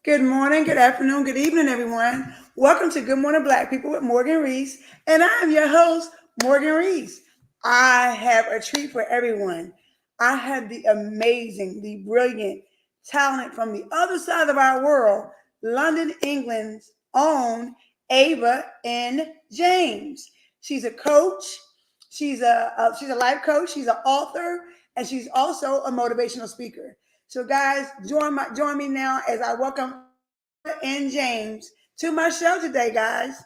Good morning, good afternoon, good evening, everyone. Welcome to Good Morning Black People with Morgan Rees, and I'm your host, Morgan Rees. I have a treat for everyone. I have the amazing, the brilliant talent from the other side of our world, London, England's own Ava N. James. She's a coach. She's a life coach. She's an author, and she's also a motivational speaker. So, guys, join me now as I welcome Ava and James to my show today, guys.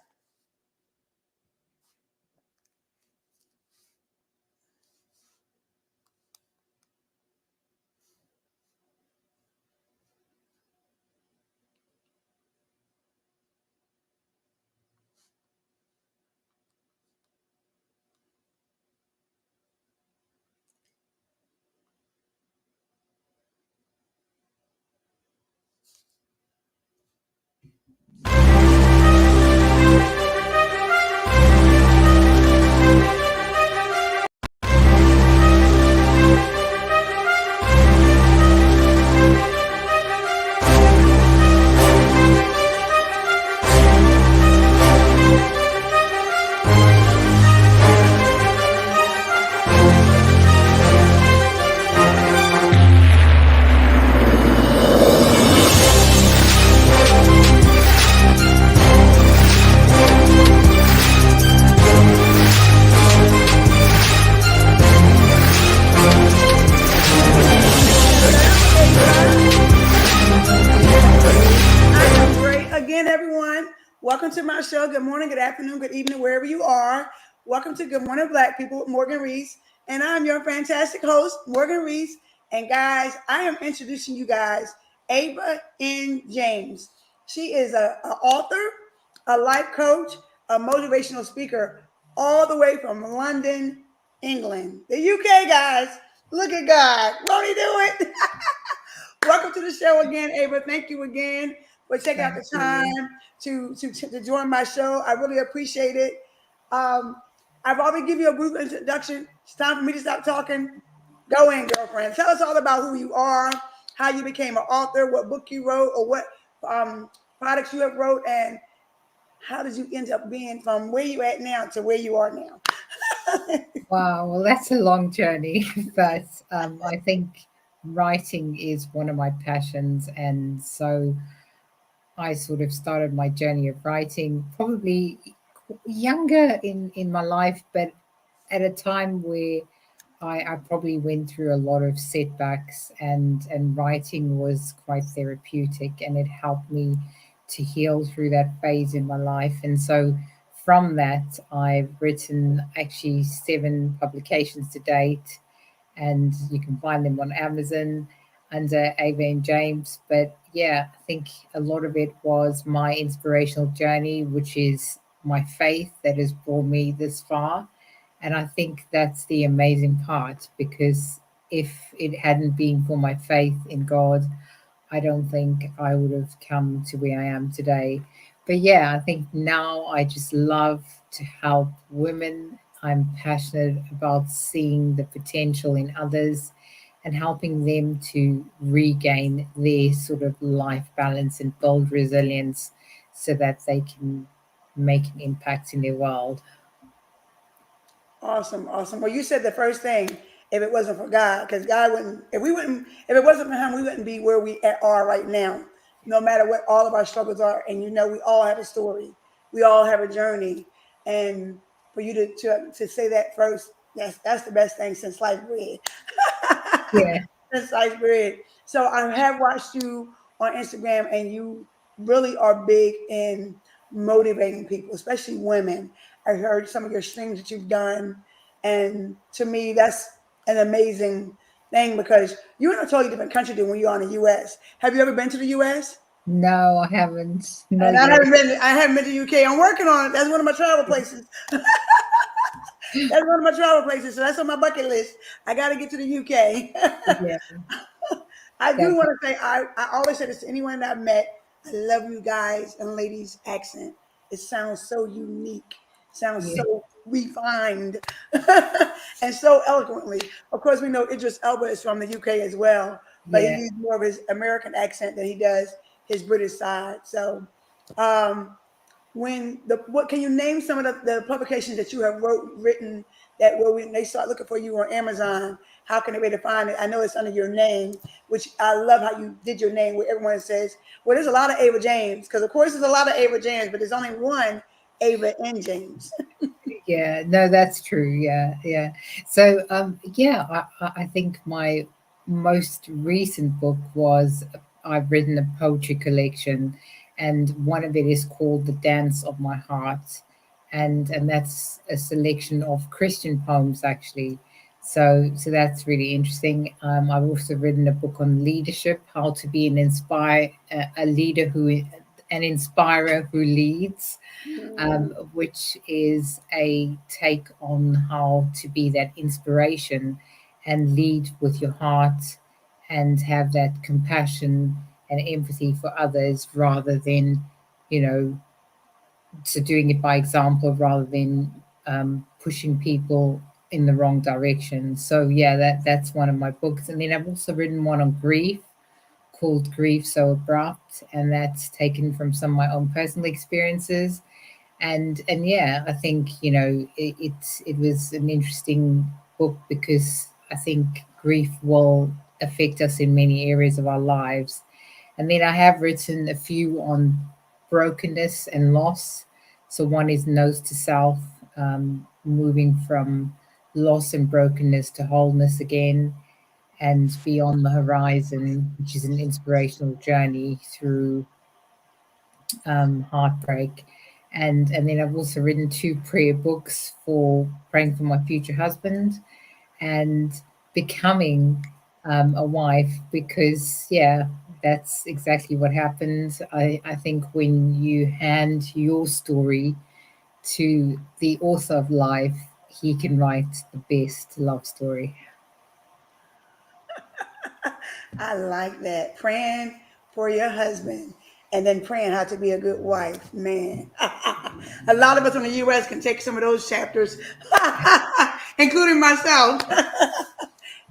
I am great again, everyone. Welcome to my show. Good morning, good afternoon, good evening, wherever you are. Welcome to Good Morning Black People with Morgan Rees. And I'm your fantastic host, Morgan Rees. And guys, I am introducing you guys Ava N. James. She is an author, a life coach, a motivational speaker, all the way from London, England. The UK, guys. Look at God. Won't he do it? Welcome to the show again, Ava. Thank you again for taking out Thank the you. time to join my show. I really appreciate it. Um, I've already given you a brief introduction. It's time for me to stop talking. Go in, girlfriend. Tell us all about who you are, how you became an author, what book you wrote, or what products you have wrote, and how did you end up being from where you at now to where you are now. Wow, well, that's a long journey, but I think writing is one of my passions. And so I sort of started my journey of writing probably younger in my life, but at a time where I probably went through a lot of setbacks, and writing was quite therapeutic, and it helped me to heal through that phase in my life. And so from that, I've written actually 7 publications to date, and you can find them on Amazon under Ava and James. But yeah, I think a lot of it was my inspirational journey, which is my faith that has brought me this far. And I think that's the amazing part, because if it hadn't been for my faith in God, I don't think I would have come to where I am today. But yeah, I think now I just love to help women. I'm passionate about seeing the potential in others and helping them to regain their sort of life balance and build resilience so that they can make an impact in their world. Awesome, awesome. Well, you said the first thing, if it wasn't for God, because God wouldn't, if it wasn't for Him, we wouldn't be where are right now. No matter what all of our struggles are, and we all have a story, we all have a journey, and for you to say that first, that's the best thing since sliced bread. Yeah. Since sliced bread. So I have watched you on Instagram, and you really are big in motivating people, especially women. I heard some of your streams that you've done, and to me, that's an amazing thing because you're in a totally different country than when you're in the U.S. Have you ever been to the U.S.? No, I haven't. And Not I yet. haven't been. I haven't been to the UK. I'm working on it. That's one of my travel places. That's one of my travel places. So that's on my bucket list. I got to get to the UK. Yeah, I do want definitely. to say I always say this to anyone that I've met. I love you guys and ladies' accent. It sounds so unique, sounds Yeah, so refined, and so eloquently. Of course, we know Idris Elba is from the UK as well, but he yeah, uses more of his American accent than he does his British side. So, um, when the what can you name some of the publications that you have written that when they start looking for you on Amazon, how can they be able to find it? I know it's under your name, which I love how you did your name where everyone says, well, there's a lot of Ava James, because of course there's a lot of Ava James, but there's only one Ava N James. Yeah, no, that's true. Yeah, yeah. So, yeah, I think my most recent book was I've written a poetry collection, and one of it is called "The Dance of My Heart," and that's a selection of Christian poems actually. So that's really interesting. I've also written a book on leadership, how to be a leader an inspirer who leads, which is a take on how to be that inspiration and lead with your heart and have that compassion and empathy for others rather than, you know, so doing it by example rather than pushing people in the wrong direction. So yeah, that's one of my books. And then I've also written one on grief called Grief So Abrupt, and that's taken from some of my own personal experiences. And yeah, I think it was an interesting book because I think grief will affect us in many areas of our lives. And then I have written a few on brokenness and loss. So one is Nose to Self, moving from loss and brokenness to wholeness again, and Beyond the Horizon, which is an inspirational journey through heartbreak. And then I've also written two prayer books for praying for my future husband and becoming a wife, because yeah, that's exactly what happened. I think when you hand your story to the author of life, he can write the best love story. I like that. Praying for your husband and then praying how to be a good wife. Man, a lot of us in the U.S. can take some of those chapters, including myself.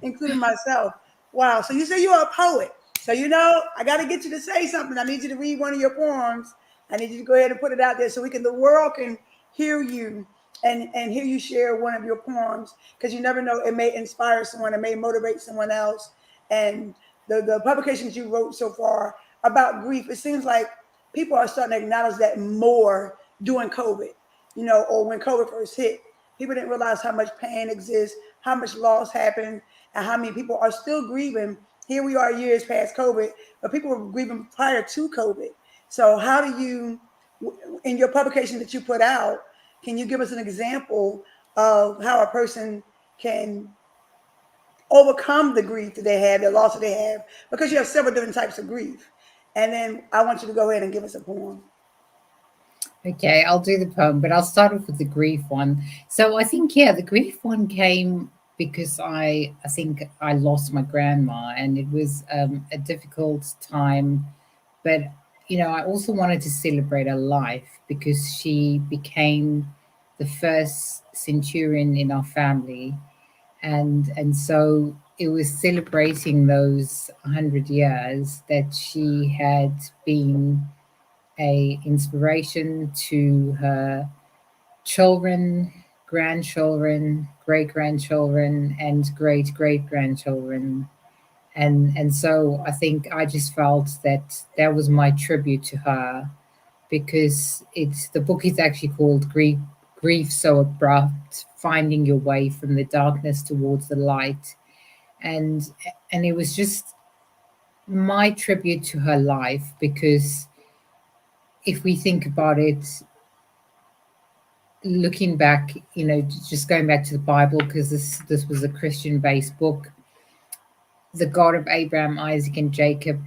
Including myself. Wow. So you say you're a poet. So I got to get you to say something. I need you to read one of your poems. I need you to go ahead and put it out there so the world can hear you and hear you share one of your poems, because you never know, it may inspire someone, it may motivate someone else. And the publications you wrote so far about grief, it seems like people are starting to acknowledge that more during COVID, or when COVID first hit. People didn't realize how much pain exists, how much loss happened, and how many people are still grieving. Here we are years past COVID, but people were grieving prior to COVID. So, how do you, in your publication that you put out, can you give us an example of how a person can overcome the grief that they have, the loss that they have? Because you have several different types of grief. And then I want you to go ahead and give us a poem. Okay, I'll do the poem, but I'll start off with the grief one. So I think, yeah, the grief one came because I think I lost my grandma, and it was a difficult time. But I also wanted to celebrate her life because she became the first centurion in our family, and so it was celebrating those 100 years that she had been a inspiration to her children, grandchildren, great grandchildren, and great great grandchildren. And so I think I just felt that that was my tribute to her, because it's the book is actually called Grief So Abrupt, Finding Your Way from the Darkness Towards the Light. And it was just my tribute to her life, because if we think about it, looking back, just going back to the Bible, because this was a Christian based book, the God of Abraham, Isaac, and Jacob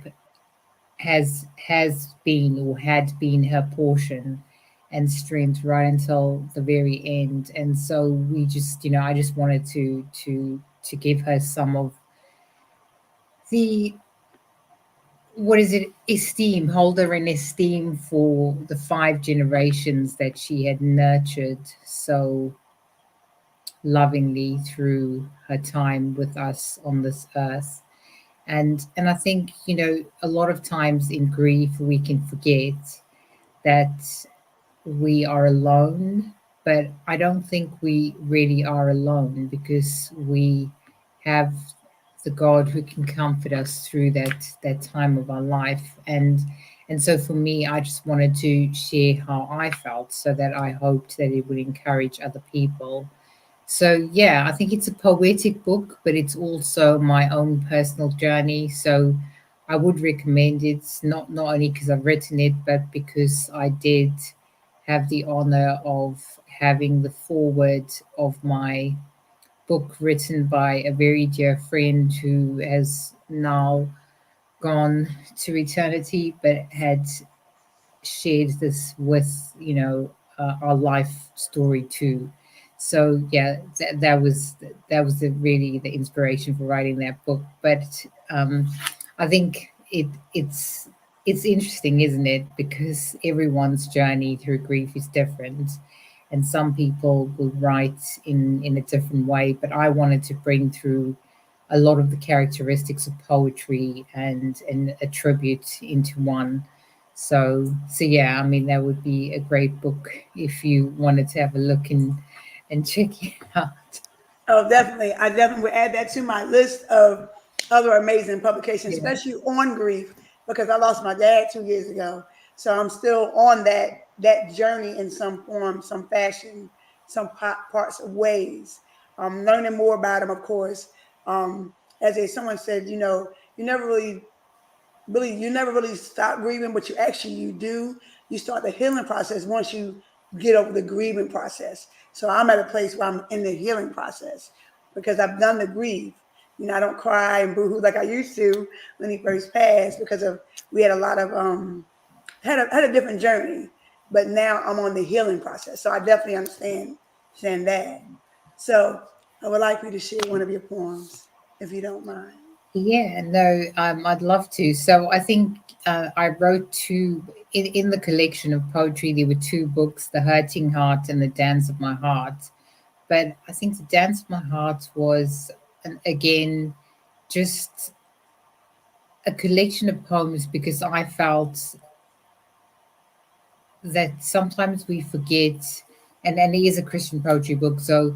has been or had been her portion and strength right until the very end. And so we just, I just wanted to give her some of the, what is it, esteem, hold her in esteem for the 5 generations that she had nurtured so lovingly through her time with us on this earth. And I think, a lot of times in grief we can forget that we are alone, but I don't think we really are alone, because we have the God who can comfort us through that time of our life. And so for me, I just wanted to share how I felt, so that I hoped that it would encourage other people. So yeah, I think it's a poetic book, but it's also my own personal journey. So I would recommend it, not only because I've written it, but because I did have the honor of having the foreword of my book written by a very dear friend who has now gone to eternity, but had shared this with, our life story too. So yeah, that was really the inspiration for writing that book. But I think it's interesting, isn't it? Because everyone's journey through grief is different, and some people will write in a different way. But I wanted to bring through a lot of the characteristics of poetry and a tribute into one. So yeah, I mean, that would be a great book if you wanted to have a look and check it out. Oh, definitely. I definitely would add that to my list of other amazing publications, Yeah. especially on grief, because I lost my dad 2 years ago. So I'm still on that journey in some form, some fashion, some parts of ways. Learning more about him, of course. Someone said, you never you never really stop grieving, but you do. You start the healing process once you get over the grieving process. So I'm at a place where I'm in the healing process because I've done the grief. I don't cry and boohoo like I used to when he first passed because of we had a lot of had a different journey. But now I'm on the healing process. So I definitely understand that. So I would like for you to share one of your poems, if you don't mind. Yeah, no, I'd love to. So I think I wrote two in the collection of poetry. There were two books, The Hurting Heart and The Dance of My Heart. But I think The Dance of My Heart was, again, just a collection of poems, because I felt that sometimes we forget, and it is a Christian poetry book, so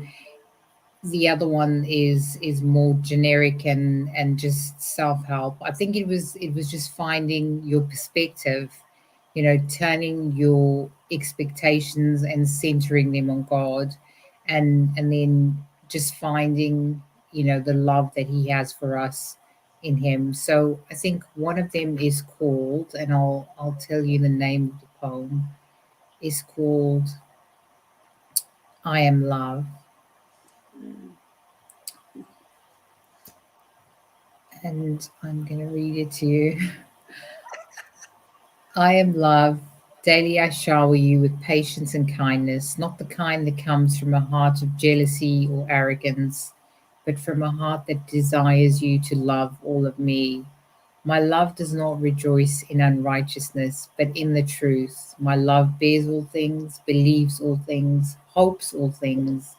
the other one is more generic and just self-help. I think it was just finding your perspective, turning your expectations and centering them on God, and then just finding, the love that he has for us in him. So I think one of them is called, and I'll tell you the name of the poem, is called I Am Love. Mm. And I'm going to read it to you. I am love. Daily I shower you with patience and kindness, not the kind that comes from a heart of jealousy or arrogance, but from a heart that desires you to love all of me. My love does not rejoice in unrighteousness, but in the truth. My love bears all things, believes all things, hopes all things,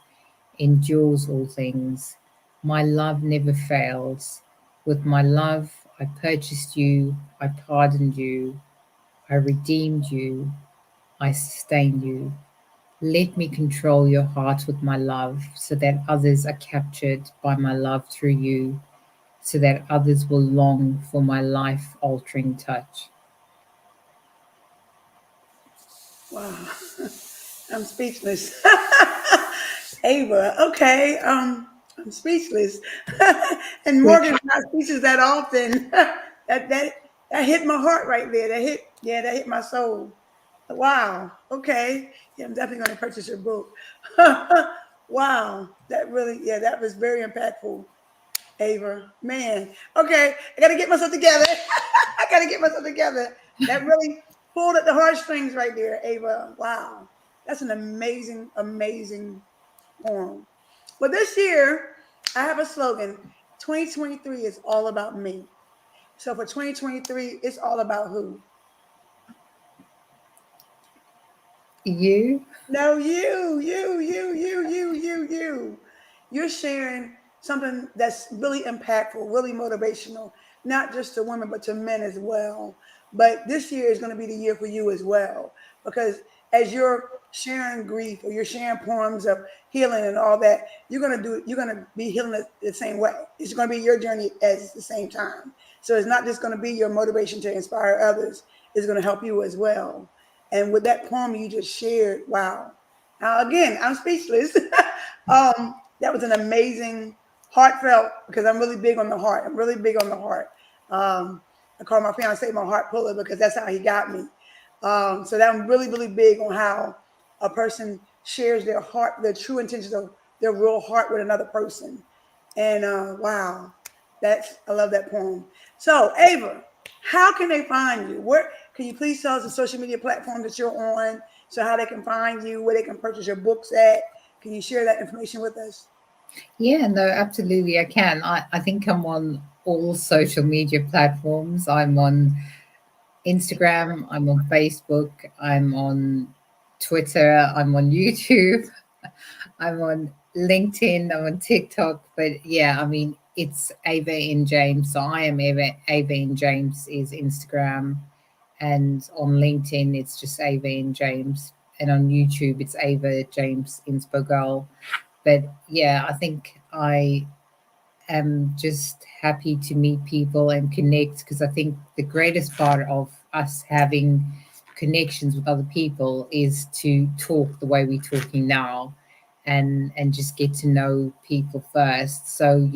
endures all things. My love never fails. With my love, I purchased you, I pardoned you, I redeemed you, I sustained you. Let me control your heart with my love, so that others are captured by my love through you, so that others will long for my life altering touch. Wow. I'm speechless. Ava, okay. I'm speechless. And Yeah. Morgan's not speechless that often. That hit my heart right there. That hit my soul. Wow. Okay. Yeah, I'm definitely going to purchase your book. Wow. That was very impactful, Ava. Man. Okay. I got to get myself together. I got to get myself together. That really pulled at the heartstrings right there, Ava. Wow. That's an amazing, amazing poem. Well, this year, I have a slogan 2023 is all about me. So for 2023, it's all about who? You? No, you. You're sharing something that's really impactful, really motivational, not just to women, but to men as well. But this year is going to be the year for you as well, because as you're sharing grief or you're sharing poems of healing and all that, you're going to be healing it the same way. It's going to be your journey at the same time. So it's not just going to be your motivation to inspire others, it's going to help you as well. And with that poem you just shared, wow. Now again, I'm speechless. That was an amazing, heartfelt, because I'm really big on the heart. I'm really big on the heart. I call my fiance my heart puller because that's how he got me. So that I'm really, really big on how a person shares their heart, their true intentions of their real heart with another person. And wow, that's I love that poem. So Ava, how can they find you? Where can you please tell us the social media platform that you're on, so how they can find you, where they can purchase your books at? Can you share that information with us? Yeah, no, absolutely, I can. I think I'm on all social media platforms. I'm on Instagram, I'm on Facebook, I'm on Twitter, I'm on YouTube, I'm on LinkedIn, I'm on TikTok. But yeah, I mean, it's Ava N James. So I am Ava N James is Instagram, and on LinkedIn, it's just Ava N James, and on YouTube, it's Ava James Inspo Girl. But yeah, I think I am just happy to meet people and connect, because I think the greatest part of us having connections with other people is to talk the way we're talking now, and just get to know people first. So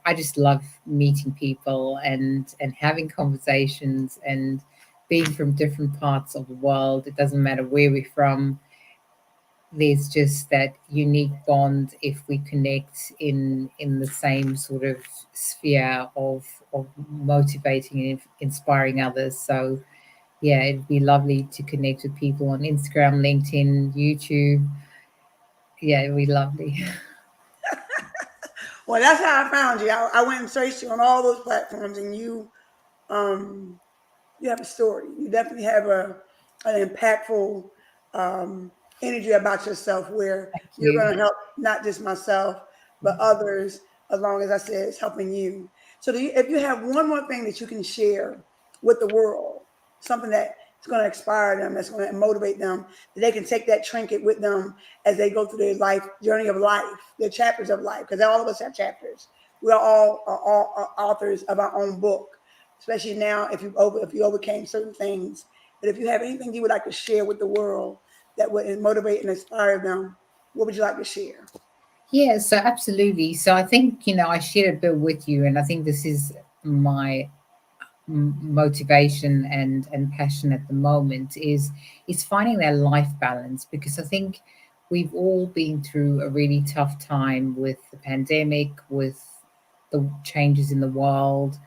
I just love meeting people and having conversations and being from different parts of the world. It doesn't matter where we're from, there's just that unique bond if we connect in the same sort of sphere of motivating and inspiring others. So yeah, it'd be lovely to connect with people on Instagram, LinkedIn, YouTube. Yeah, it'd be lovely. Well, that's how I found you. I went and searched you on all those platforms, and um, you have a story. You definitely have an impactful um, energy about yourself, where Thank you're you. going to help not just myself but others. As long as I said it's helping you. So, if you have one more thing that you can share with the world, something that is going to inspire them, that's going to motivate them, that they can take that trinket with them as they go through their life journey of life, their chapters of life, because all of us have chapters. We are all authors of our own book, especially now if you overcame certain things. But if you have anything you would like to share with the world that would motivate and inspire them, what would you like to share? Yeah, so absolutely. So I think, I shared a bit with you, and I think this is my motivation and passion at the moment is finding that life balance, because I think we've all been through a really tough time with the pandemic, with the changes in the world,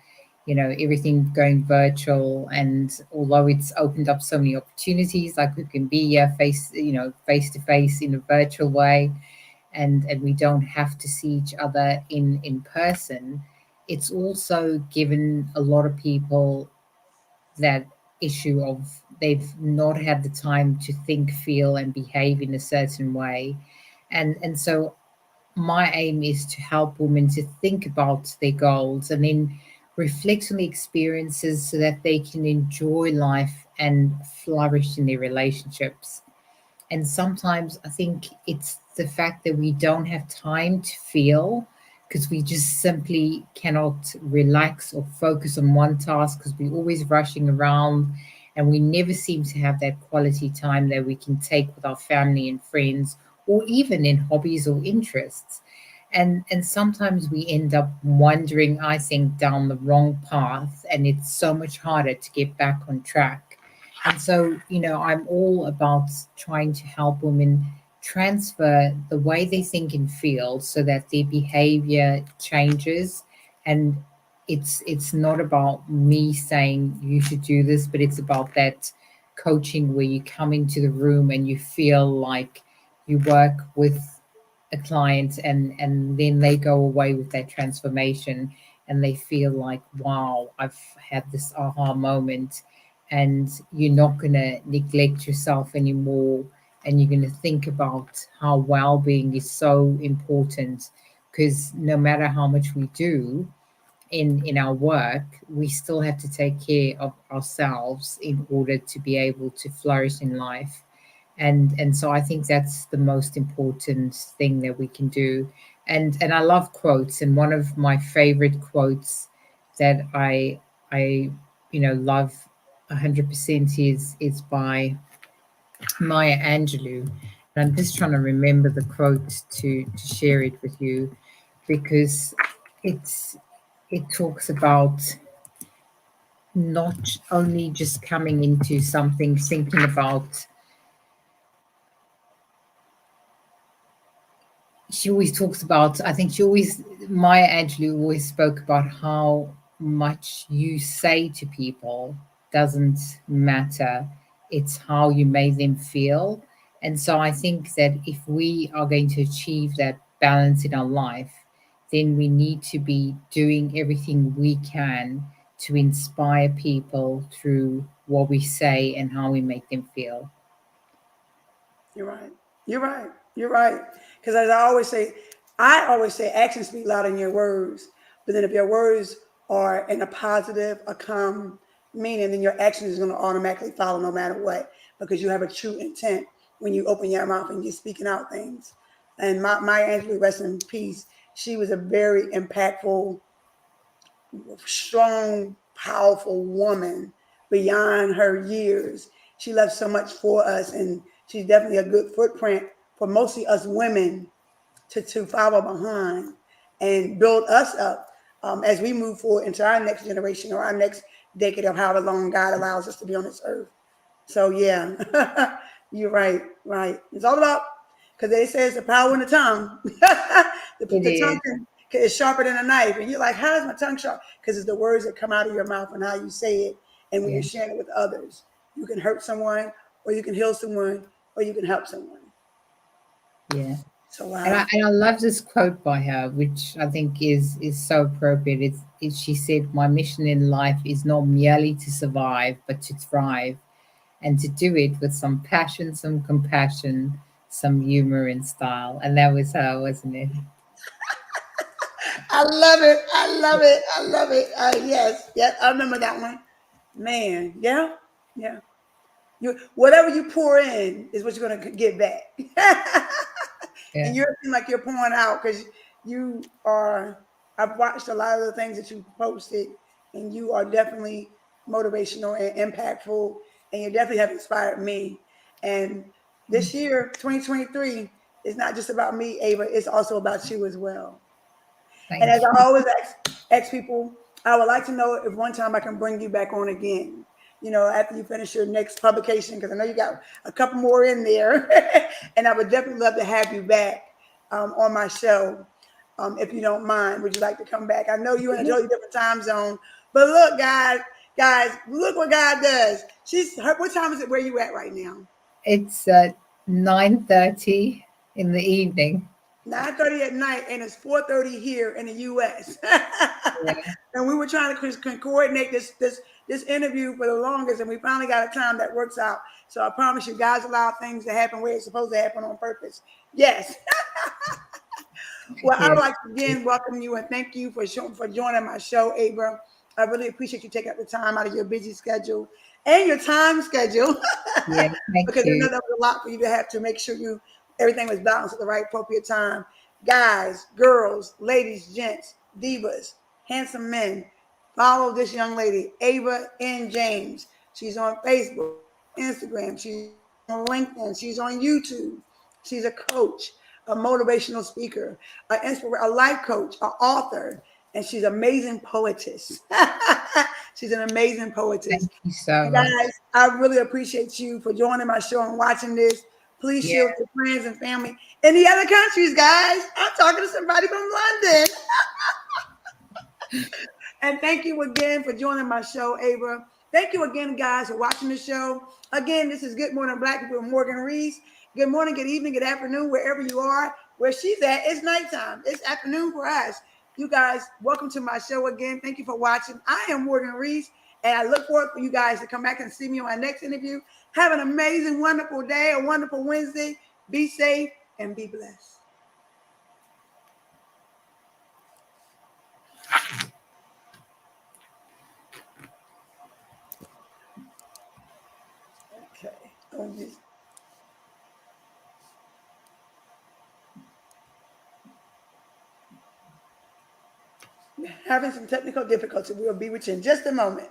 everything going virtual. And although it's opened up so many opportunities, like we can be here face to face in a virtual way, and we don't have to see each other in person, it's also given a lot of people that issue of they've not had the time to think, feel, and behave in a certain way. And so my aim is to help women to think about their goals and then reflect on the experiences so that they can enjoy life and flourish in their relationships. And sometimes I think it's the fact that we don't have time to feel, because we just simply cannot relax or focus on one task, because we're always rushing around, and we never seem to have that quality time that we can take with our family and friends, or even in hobbies or interests. And sometimes we end up wandering, I think, down the wrong path, and it's so much harder to get back on track. And so, I'm all about trying to help women transfer the way they think and feel so that their behavior changes. And it's not about me saying you should do this, but it's about that coaching where you come into the room and you feel like you work with a client, and then they go away with that transformation, and they feel like, wow, I've had this aha moment. And you're not going to neglect yourself anymore, and you're going to think about how well-being is so important, because no matter how much we do in our work, we still have to take care of ourselves in order to be able to flourish in life. And so I think that's the most important thing that we can do. And I love quotes, and one of my favorite quotes that I love 100% is by Maya Angelou. And I'm just trying to remember the quote to share it with you, because it's it talks about not only just coming into something thinking about. She always talks about, I think she always, Maya Angelou always spoke about how much you say to people doesn't matter. It's how you make them feel. And so I think that if we are going to achieve that balance in our life, then we need to be doing everything we can to inspire people through what we say and how we make them feel. You're right. You're right. You're right. Because as I always say, actions speak louder than your words. But then if your words are in a positive, a calm meaning, then your actions is going to automatically follow no matter what, because you have a true intent when you open your mouth and you're speaking out things. And my Angelou, rest in peace, she was a very impactful, strong, powerful woman beyond her years. She left so much for us, and she's definitely a good footprint for mostly us women to follow behind and build us up as we move forward into our next generation or our next decade of however long God allows us to be on this earth. So yeah, you're right, right. It's all about, because they say it's the power in the tongue. It The tongue is. is sharper than a knife, and you're like, how is my tongue sharp? Because it's the words that come out of your mouth and how you say it, and when you're Yeah. sharing it with others, you can hurt someone, or you can heal someone, or you can help someone. Yeah. So And wow, I love this quote by her, which I think is so appropriate. She said, "My mission in life is not merely to survive, but to thrive, and to do it with some passion, some compassion, some humor and style." And that was her, wasn't it? I love it. I love it. I love it. Yes, yeah, I remember that one. Man, yeah, yeah. You whatever you pour in is what you're gonna get back. And Yeah. you seem like you're pouring out because you are. I've watched a lot of the things that you posted, and you are definitely motivational and impactful, and you definitely have inspired me. And this year, 2023, is not just about me, Ava. It's also about you as well. And as Thank I you. always ask people, I would like to know if one time I can bring you back on again. After you finish your next publication, because I know you got a couple more in there, and I would definitely love to have you back on my show, if you don't mind. Would you like to come back? I know you're in a totally different time zone, but look, guys, look what God does. What time is it? Where you at right now? It's 9:30 in the evening. 9:30 at night, and it's 4:30 here in the U.S. Yeah. And we were trying to coordinate this interview for the longest, and we finally got a time that works out. So I promise you, guys allow things to happen where it's supposed to happen on purpose. Yes. Well, I would Yes. like to again welcome you and thank you for joining my show, Abra. I really appreciate you taking up the time out of your busy schedule and your time schedule, Yeah. Thank because I know you. that was a lot for you to have to make sure everything was balanced at the right appropriate time. Guys, girls, ladies, gents, divas, handsome men, follow this young lady, Ava N. James. She's on Facebook, Instagram, she's on LinkedIn, she's on YouTube. She's a coach, a motivational speaker, a life coach, an author, and she's an amazing poetess. She's an amazing poetess. Thank you so And much. guys, I really appreciate you for joining my show and watching this. Please Yeah. share with your friends and family in the other countries, guys. I'm talking to somebody from London. And thank you again for joining my show, Ava. Thank you again, guys, for watching the show. Again, this is Good Morning Black People with Morgan Rees. Good morning, good evening, good afternoon, wherever you are. Where she's at, it's nighttime. It's afternoon for us. You guys, welcome to my show again. Thank you for watching. I am Morgan Rees, and I look forward for you guys to come back and see me on my next interview. Have an amazing, wonderful day, a wonderful Wednesday. Be safe and be blessed. Okay. I'm just having some technical difficulty. We'll be with you in just a moment.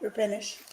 We're finished.